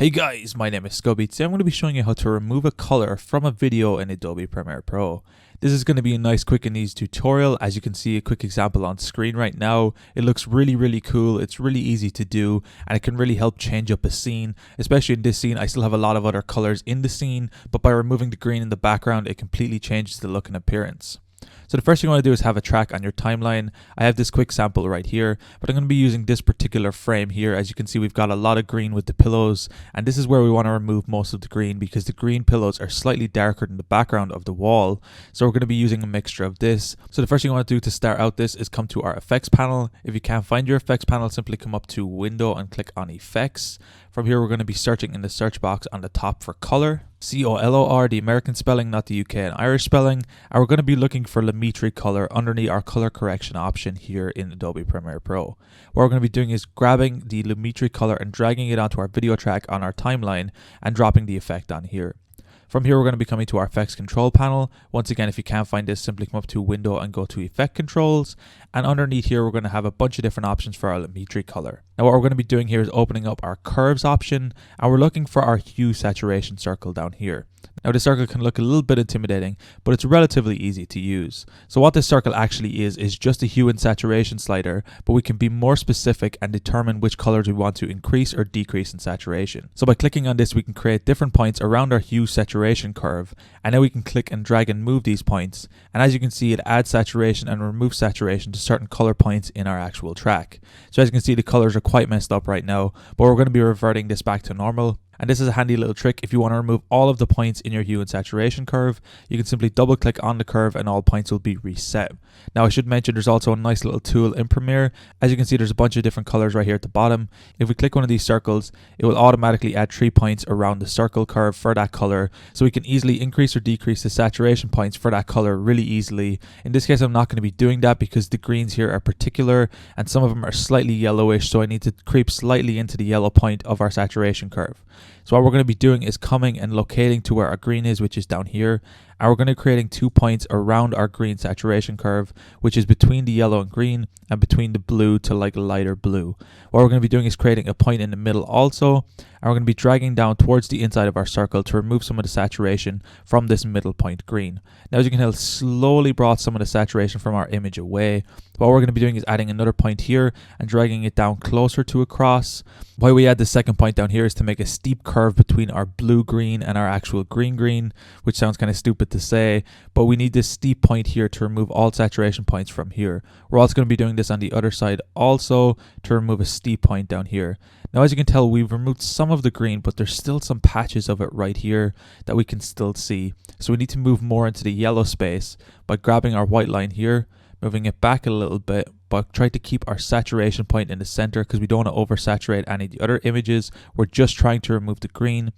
Hey guys, my name is Scoby. Today I'm going to be showing you how to remove a color from a video in Adobe Premiere Pro. This is going to be a nice quick and easy tutorial. As you can see a quick example on screen right now. It looks really cool. It's really easy to do and it can really help change up a scene. Especially in this scene, I still have a lot of other colors in the scene, but by removing the green in the background, it completely changes the look and appearance. So the first thing you want to do is have a track on your timeline. I have this quick sample right here, but I'm going to be using this particular frame here. As you can see, we've got a lot of green with the pillows, and this is where we want to remove most of the green because the green pillows are slightly darker than the background of the wall. So we're going to be using a mixture of this. So the first thing you want to do to start out this is come to our effects panel. If you can't find your effects panel, simply come up to Window and click on Effects. From here, we're going to be searching in the search box on the top for color. COLOR, the American spelling, not the UK and Irish spelling. And we're going to be looking for Lumetri color underneath our color correction option here in Adobe Premiere Pro. What we're going to be doing is grabbing the Lumetri color and dragging it onto our video track on our timeline and dropping the effect on here. From here, we're going to be coming to our effects control panel. Once again, if you can't find this, simply come up to Window and go to Effect Controls. And underneath here, we're going to have a bunch of different options for our Lumetri color. Now, what we're going to be doing here is opening up our curves option, and we're looking for our hue saturation circle down here. Now, this circle can look a little bit intimidating, but it's relatively easy to use. So what this circle actually is just a hue and saturation slider, but we can be more specific and determine which colors we want to increase or decrease in saturation. So by clicking on this, we can create different points around our hue saturation curve, and then we can click and drag and move these points. And as you can see, it adds saturation and removes saturation to certain color points in our actual track. So as you can see, the colors are quite messed up right now, but we're going to be reverting this back to normal. And this is a handy little trick. If you want to remove all of the points in your hue and saturation curve, you can simply double click on the curve and all points will be reset. Now I should mention there's also a nice little tool in Premiere. As you can see, there's a bunch of different colors right here at the bottom. If we click one of these circles, it will automatically add 3 points around the circle curve for that color. So we can easily increase or decrease the saturation points for that color really easily. In this case, I'm not going to be doing that because the greens here are particular and some of them are slightly yellowish. So I need to creep slightly into the yellow point of our saturation curve. So what we're going to be doing is coming and locating to where our green is, which is down here. And we're going to be creating 2 points around our green saturation curve, which is between the yellow and green and between the blue to like lighter blue. What we're going to be doing is creating a point in the middle also. And we're going to be dragging down towards the inside of our circle to remove some of the saturation from this middle point green. Now, as you can tell, slowly brought some of the saturation from our image away. What we're going to be doing is adding another point here and dragging it down closer to a cross. Why we add the second point down here is to make a steep curve between our blue green and our actual green, which sounds kind of stupid to say, but we need this steep point here to remove all saturation points from here. We're also going to be doing this on the other side also to remove a steep point down here. Now, as you can tell, we've removed some of the green, but there's still some patches of it right here that we can still see. So we need to move more into the yellow space by grabbing our white line here, moving it back a little bit, but try to keep our saturation point in the center because we don't want to oversaturate any of the other images. We're just trying to remove the green.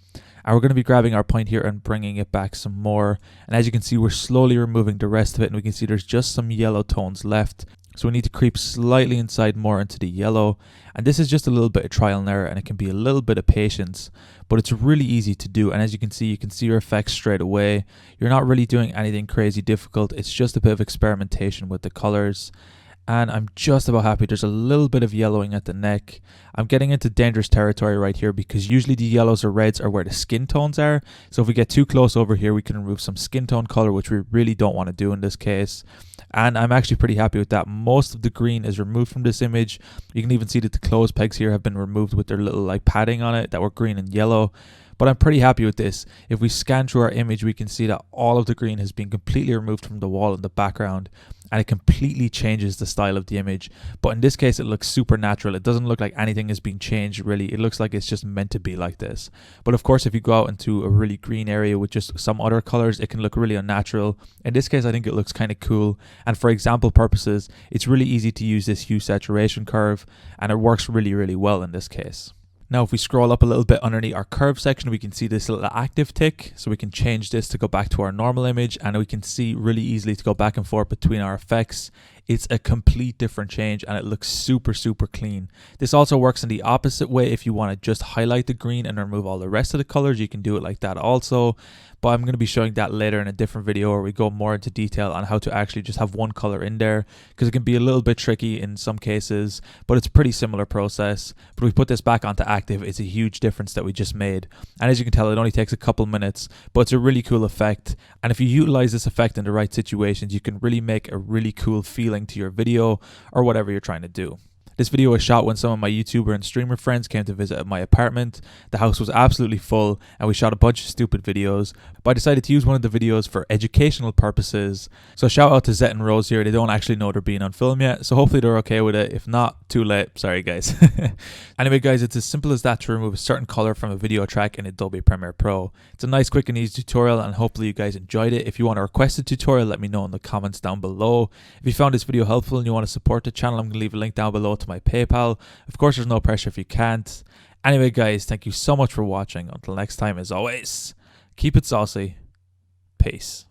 And we're going to be grabbing our point here and bringing it back some more. And as you can see, we're slowly removing the rest of it, and we can see there's just some yellow tones left. So we need to creep slightly inside more into the yellow. And this is just a little bit of trial and error, and it can be a little bit of patience, but it's really easy to do. And as you can see your effects straight away. You're not really doing anything crazy difficult. It's just a bit of experimentation with the colors. And I'm just about happy. There's a little bit of yellowing at the neck. I'm getting into dangerous territory right here because usually the yellows or reds are where the skin tones are. So if we get too close over here, we can remove some skin tone color, which we really don't want to do in this case. And I'm actually pretty happy with that. Most of the green is removed from this image. You can even see that the clothes pegs here have been removed with their little like padding on it that were green and yellow. But I'm pretty happy with this. If we scan through our image, we can see that all of the green has been completely removed from the wall in the background, and it completely changes the style of the image. But in this case, it looks super natural. It doesn't look like anything is being changed really. It looks like it's just meant to be like this. But of course, if you go out into a really green area with just some other colors, it can look really unnatural. In this case, I think it looks kind of cool. And for example purposes, it's really easy to use this hue saturation curve, and it works really well in this case. Now, if we scroll up a little bit underneath our curve section, we can see this little active tick. So we can change this to go back to our normal image, and we can see really easily to go back and forth between our effects it's a complete different change and it looks super clean. This also works in the opposite way. If you want to just highlight the green and remove all the rest of the colors, you can do it like that also. But I'm going to be showing that later in a different video where we go more into detail on how to actually just have one color in there, because it can be a little bit tricky in some cases, but it's a pretty similar process. But we put this back onto active, it's a huge difference that we just made. And as you can tell, it only takes a couple minutes, but it's a really cool effect. And if you utilize this effect in the right situations, you can really make a really cool feeling to your video or whatever you're trying to do. This video was shot when some of my YouTuber and streamer friends came to visit my apartment. The house was absolutely full and we shot a bunch of stupid videos, but I decided to use one of the videos for educational purposes. So shout out to Zet and Rose here. They don't actually know they're being on film yet, so hopefully they're okay with it. If not, too late. Sorry guys. Anyway guys, it's as simple as that to remove a certain color from a video track in Adobe Premiere Pro. It's a nice, quick and easy tutorial and hopefully you guys enjoyed it. If you want to request a tutorial, let me know in the comments down below. If you found this video helpful and you want to support the channel, I'm going to leave a link down below to my PayPal. Of course, there's no pressure if you can't. Anyway guys, thank you so much for watching. Until next time, as always, keep it saucy. Peace.